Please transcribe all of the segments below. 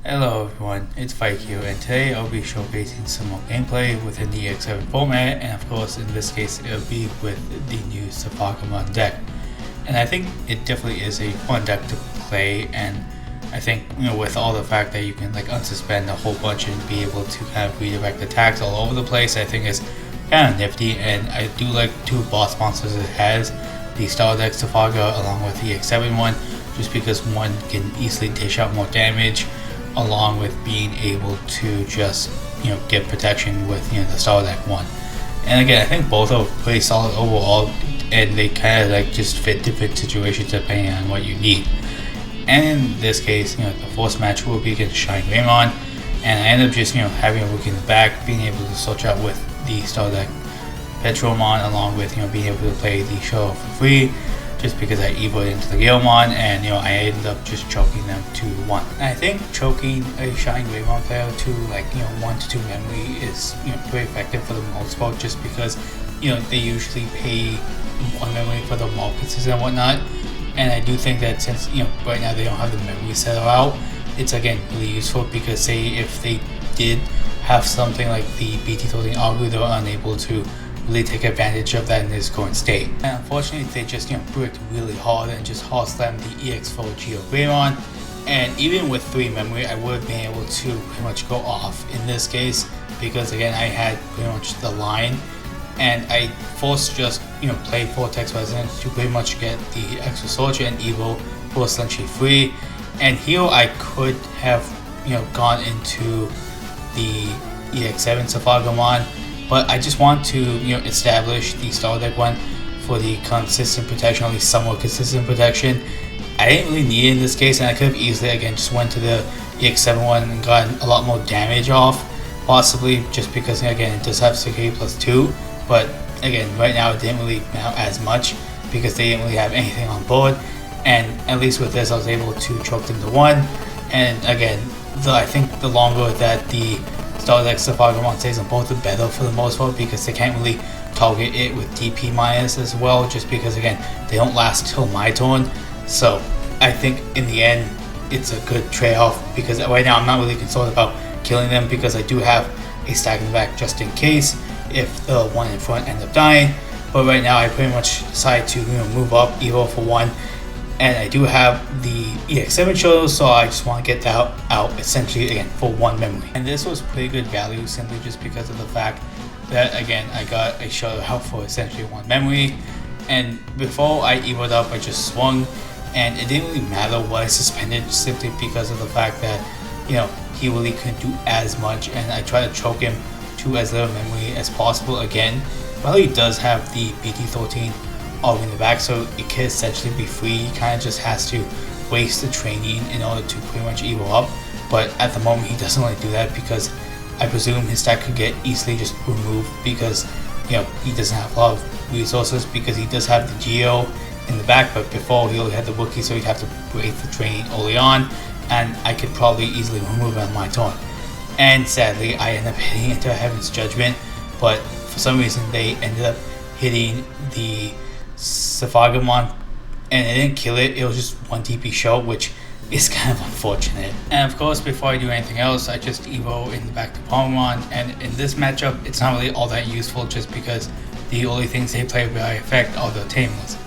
Hello everyone, it's Fike here, and today I'll be showcasing some more gameplay within the EX7 format, and of course in this case it'll be with the new Zephagamon deck. And I think it definitely is a fun deck to play, and I think, with all the fact that you can unsuspend a whole bunch and be able to kind of redirect attacks all over the place, I think is kind of nifty. And I do like two boss monsters it has, the Star Deck Zephaga along with the EX7 one, just because one can easily dish out more damage along with being able to just get protection with the Star Deck one. And again, I think both are pretty solid overall, and they kind of just fit different situations depending on what you need. And in this case, the first match will be against Cyber-Rainforce, and I end up just having a rookie in the back, being able to switch out with the Star Deck Petromon, along with being able to play the show for free, just because I evoed into the Angoramon, and I ended up just choking them to 1. And I think choking a Cyber-Rainforce player to 1 to 2 memory is pretty effective for the most part, just because they usually pay 1 memory for the markets and whatnot. And I do think that since right now they don't have the memory set out, it's again really useful, because say if they did have something like the BT17 Agu, they were unable to really take advantage of that in this current state. And unfortunately they just bricked really hard and just hard slammed the EX4 Angoramon, and even with 3 memory I would have been able to pretty much go off in this case, because again I had pretty much the line, and I forced just play Vortex Resonance to pretty much get the extra soldier and Evo was essentially free. And here I could have gone into the EX7 Zephagamon, but I just want to establish the Star Deck one for the consistent protection, at least somewhat consistent protection. I didn't really need it in this case, and I could have easily again just went to the EX7 one and gotten a lot more damage off, possibly just because again it does have security +2, but again right now it didn't really matter as much because they didn't really have anything on board. And at least with this I was able to choke them to 1, and again I think the longer that the Star Deck Zephagamon stays on board, the better for the most part, because they can't really target it with DP minus as well, just because again they don't last till my turn. So I think in the end it's a good trade-off, because right now I'm not really concerned about killing them, because I do have a stack in the back just in case if the one in front ends up dying. But right now I pretty much decided to move up Evo for 1, and I do have the EX7 shuttle, so I just want to get that out essentially again for 1 memory. And this was pretty good value, simply just because of the fact that again I got a shuttle out for essentially 1 memory. And before I evoed up I just swung, and it didn't really matter what I suspended, simply because of the fact that he really couldn't do as much, and I tried to choke him to as little memory as possible. Again, while he does have the BT13 all in the back, so it can essentially be free, he kind of just has to waste the training in order to pretty much evo up. But at the moment he doesn't really do that, because I presume his stack could get easily just removed, because he doesn't have a lot of resources, because he does have the Geo in the back, but before he only had the Wookiee, so he'd have to break the training early on, and I could probably easily remove it on my turn. And sadly I ended up hitting into Heaven's Judgment, but for some reason they ended up hitting the Zephagamon and it didn't kill it. It was just 1 DP show, which is kind of unfortunate. And of course before I do anything else I just evo in the back to Angoramon, and in this matchup it's not really all that useful, just because the only things they play by effect are the Tameless.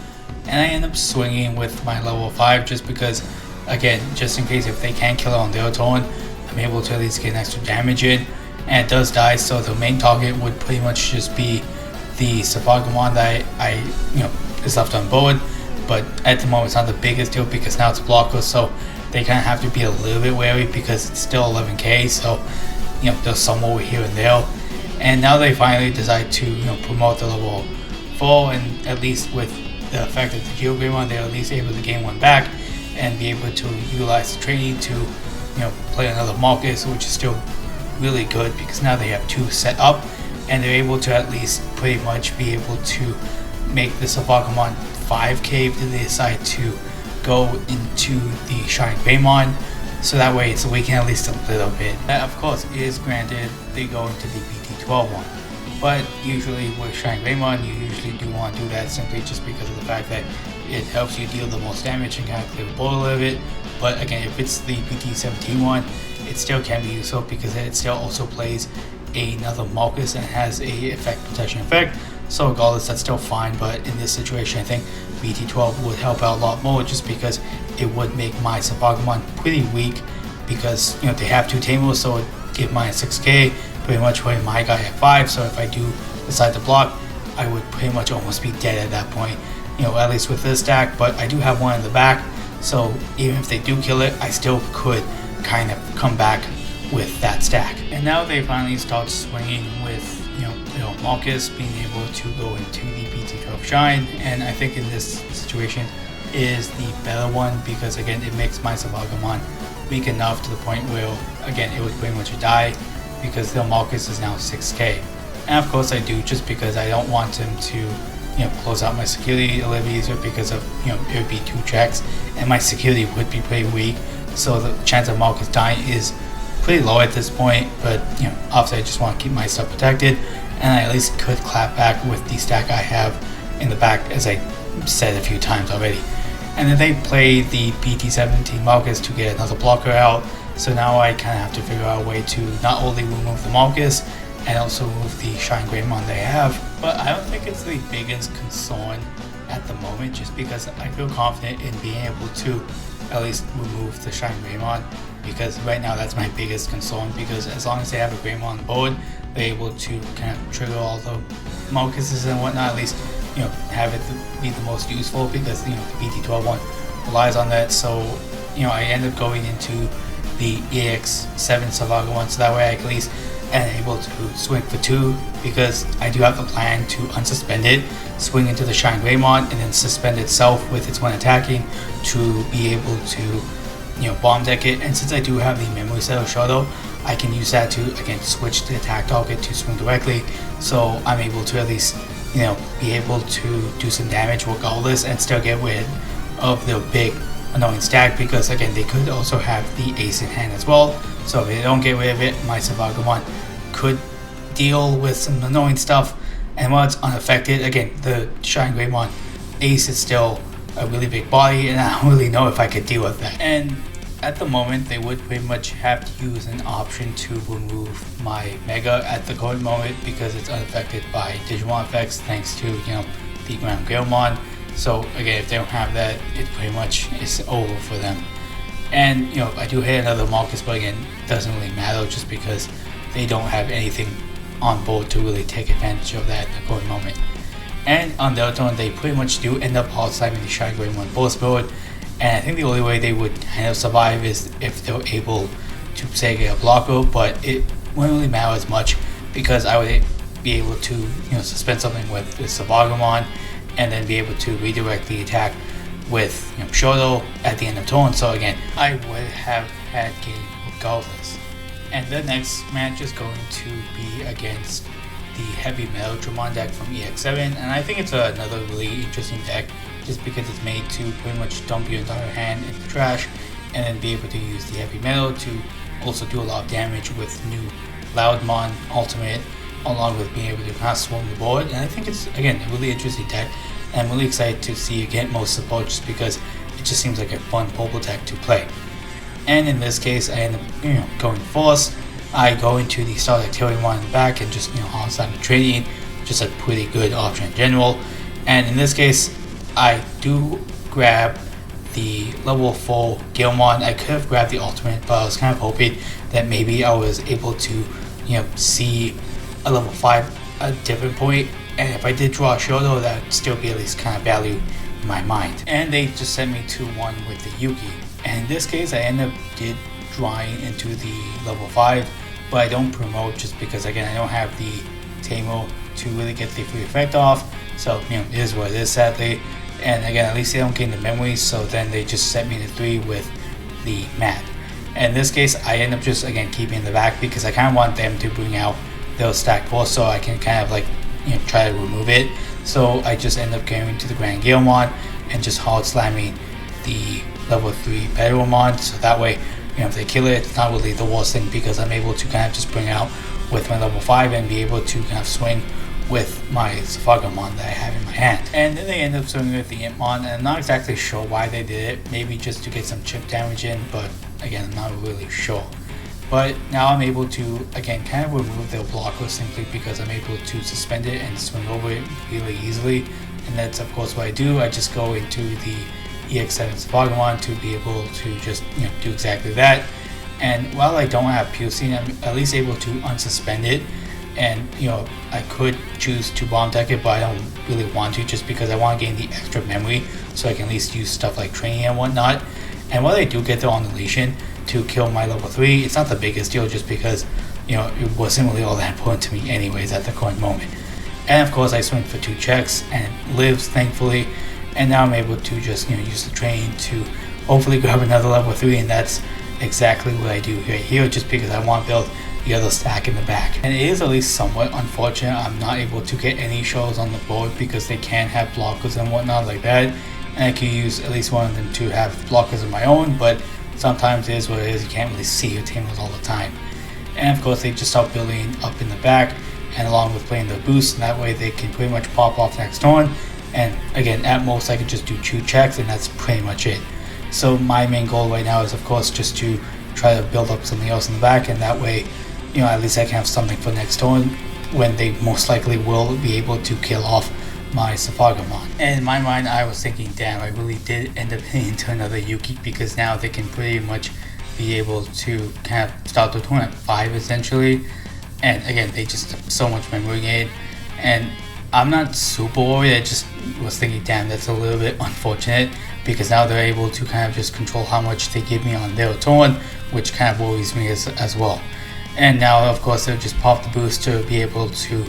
And I end up swinging with my level 5, just because again just in case if they can't kill it on their turn, I'm able to at least get extra damage in. And it does die, so the main target would pretty much just be the Zephagamon that I is left on board. But at the moment it's not the biggest deal, because now it's blocker, so they kind of have to be a little bit wary, because it's still 11k, so there's some over here and there. And now they finally decide to promote the level 4, and at least with the fact that the Angoramon, they're at least able to gain 1 back and be able to utilize the training to play another Marcus, which is still really good, because now they have 2 set up, and they're able to at least pretty much be able to make the Zephagamon 5k if they decide to go into the Cyber-Rainforce, so that way it's weakened at least a little bit. That of course is granted they go into the BT12 one, but usually with Cyber-Rainforce you usually do want to do that, simply just because of the fact that it helps you deal the most damage and kind of clear the board a little bit. But again, if it's the BT17 one, it still can be useful because it still also plays another Marcus and has a effect protection effect. So regardless, that's still fine, but in this situation I think BT12 would help out a lot more just because it would make my Zephagamon pretty weak because, you know, they have 2 Tamers, so it give mine 6k, pretty much putting my guy at 5, so if I do decide to block, I would pretty much almost be dead at that point, you know, at least with this stack. But I do have one in the back, so even if they do kill it, I still could kind of come back with that stack. And now they finally start swinging with, you know, Marcus being able to go into the BT12 Shine, and I think in this situation is the better one because again it makes my Zephagamon weak enough to the point where again it would pretty much die because the Marcus is now 6k. And of course I do, just because I don't want him to, you know, close out my security a little easier because of, you know, it would be 2 checks and my security would be pretty weak, so the chance of Marcus dying is pretty low at this point. But you know, obviously I just want to keep my stuff protected, and I at least could clap back with the stack I have in the back, as I said a few times already. And then they play the BT17 Marcus to get another blocker out, so now I kind of have to figure out a way to not only remove the Marcus and also remove the Shine Greymon they have. But I don't think it's the biggest concern at the moment, just because I feel confident in being able to at least remove the Shine Greymon, because right now that's my biggest concern, because as long as they have a Greymon on the board, they're able to kind of trigger all the Marcuses and whatnot, at least, you know, have it be the most useful, because, you know, the BT12 one relies on that. So, you know, I end up going into the EX7 Zephagamon, so that way I at least am able to swing for 2, because I do have the plan to unsuspend it, swing into the Shine Greymon, and then suspend itself with its one attacking to be able to, you know, bomb deck it. And since I do have the memory cell shadow, I can use that to again switch the attack target to swing directly, so I'm able to at least, you know, be able to do some damage regardless and still get rid of the big annoying stack, because again they could also have the ace in hand as well. So if they don't get rid of it, my Zephagamon could deal with some annoying stuff, and while it's unaffected, again the Shine Greymon ace is still a really big body, and I don't really know if I could deal with that. And at the moment they would pretty much have to use an option to remove my Mega at the current moment, because it's unaffected by Digimon effects thanks to, you know, the Ground Angoramon. So again, if they don't have that, it pretty much is over for them. And, you know, I do hit another Marcus, but again, it doesn't really matter just because they don't have anything on board to really take advantage of that at the current moment. And on the other turn, they pretty much do end up hard slamming the Shine Greymon both board. And I think the only way they would kind of survive is if they were able to, say, get a blocker, but it wouldn't really matter as much because I would be able to, you know, suspend something with Zephagamon and then be able to redirect the attack with, you know, Shoto at the end of turn. So again, I would have had game regardless. And the next match is going to be against the Heavy Metal Dramon deck from EX7, and I think it's another really interesting deck just because it's made to pretty much dump your entire hand in the trash and then be able to use the Heavy Metal to also do a lot of damage with new Loudmon ultimate, along with being able to kind of swarm the board. And I think it's, again, a really interesting deck, and I'm really excited to see it get more support just because it just seems like a fun purple deck to play. And in this case, I end up, you know, going first. I go into the Star Activity one in the back and just, you know, hard slam trading, just a pretty good option in general. And in this case, I do grab the level 4 Gilmon. I could have grabbed the ultimate, but I was kind of hoping that maybe I was able to, you know, see a level 5 a different point, and if I did draw a Shoto, that would still be at least kind of value in my mind. And they just sent me to 1 with the Yugi. And in this case, I end up drawing into the level 5, but I don't promote just because, again, I don't have the Tamer to really get the free effect off. So, you know, it is what it is, sadly. And again, at least they don't gain the memories, so then they just set me to 3 with the Mat. And in this case, I end up just, again, keeping in the back because I kind of want them to bring out their stack force so I can kind of, like, you know, try to remove it. So I just end up going to the Grand Gilmon and just hard slamming the level 3 Bedouinmon, so that way, you know, if they kill it, it's not really the worst thing because I'm able to kind of just bring out with my level 5 and be able to kind of swing with my Zephagamon that I have in my hand. And then they end up swinging with the Impmon, and I'm not exactly sure why they did it, maybe just to get some chip damage in, but again, I'm not really sure. But now I'm able to, again, kind of remove the blocker simply because I'm able to suspend it and swing over it really easily. And that's of course what I do. I just go into the EX7 Zephagamon to be able to just do exactly that. And while I don't have piercing, I'm at least able to unsuspend it. And I could choose to bomb deck it, but I don't really want to, just because I want to gain the extra memory so I can at least use stuff like training and whatnot. And while I do get the annihilation to kill my level 3, it's not the biggest deal, just because it wasn't really all that important to me anyways at the current moment. And of course I swing for 2 checks and it lives, thankfully. And now I'm able to just use the train to hopefully grab another level 3, and that's exactly what I do right here, just because I want to build the other stack in the back. And it is at least somewhat unfortunate I'm not able to get any shows on the board because they can have blockers and whatnot like that, and I can use at least one of them to have blockers of my own, but sometimes it is what it is. You can't really see your tamers all the time. And of course they just start building up in the back, and along with playing the boost, and that way they can pretty much pop off next turn. And again, at most I could just do 2 checks, and that's pretty much it. So my main goal right now is of course just to try to build up something else in the back, and that way at least I can have something for next turn when they most likely will be able to kill off my Zephagamon. And in my mind I was thinking, damn, I really did end up hitting into another Yuki, because now they can pretty much be able to kind of start the turn at 5 essentially. And again, they just have so much memory gain, and I'm not super worried. I just was thinking, damn, that's a little bit unfortunate, because now they're able to kind of just control how much they give me on their turn, which kind of worries me as well. And now of course they'll just pop the boost to be able to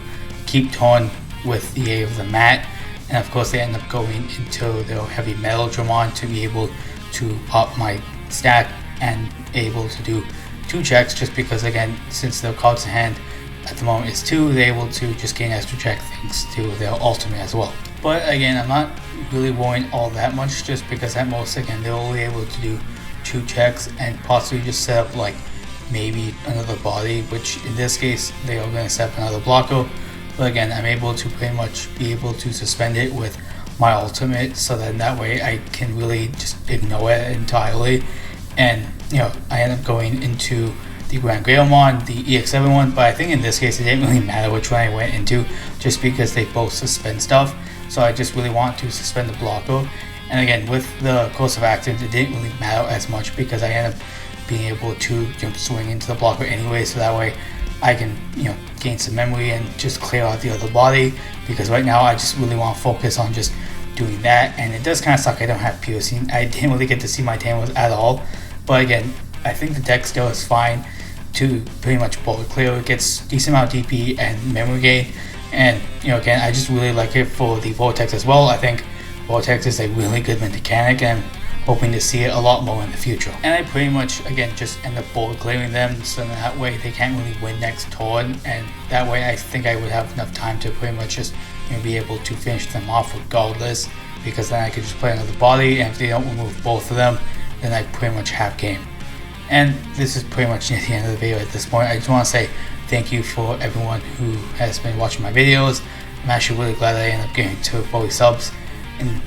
keep turn with the aid of the mat, and of course they end up going into their heavy metal Dramon to be able to pop my stack and able to do 2 checks, just because again, since their cards in hand at the moment is 2, they're able to just gain extra check thanks to their ultimate as well. But again, I'm not really worrying all that much, just because at most again they're only able to do 2 checks and possibly just set up like maybe another body, which in this case they are going to set up another blocker. But again, I'm able to pretty much be able to suspend it with my ultimate, so then that way I can really just ignore it entirely. And I end up going into the Angoramon, the EX7 one, but I think in this case it didn't really matter which one I went into, just because they both suspend stuff. So I just really want to suspend the blocker. And again, with the course of action, it didn't really matter as much, because I end up being able to swing into the blocker anyway, so that way I can gain some memory and just clear out the other body, because right now I just really want to focus on just doing that. And it does kind of suck I don't have piercing. I didn't really get to see my tamers at all, but again, I think the deck still is fine to pretty much bullet clear. It gets decent amount of DP and memory gain, and again, I just really like it for the Vortex as well. I think Vortex is a really good mechanic, and I'm hoping to see it a lot more in the future. And I pretty much again just end up bullet clearing them, so that way they can't really win next turn, and that way I think I would have enough time to pretty much just be able to finish them off regardless, because then I could just play another body, and if they don't remove both of them, then I pretty much have game. And this is pretty much near the end of the video at this point. I just want to say thank you for everyone who has been watching my videos. I'm actually really glad that I ended up getting to 40 subs and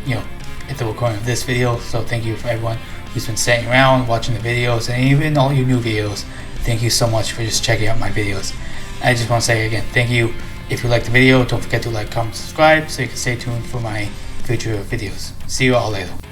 at the recording of this video. So thank you for everyone who's been staying around, watching the videos, and even all your new videos. Thank you so much for just checking out my videos. I just want to say again, thank you. If you liked the video, don't forget to like, comment, subscribe, so you can stay tuned for my future videos. See you all later.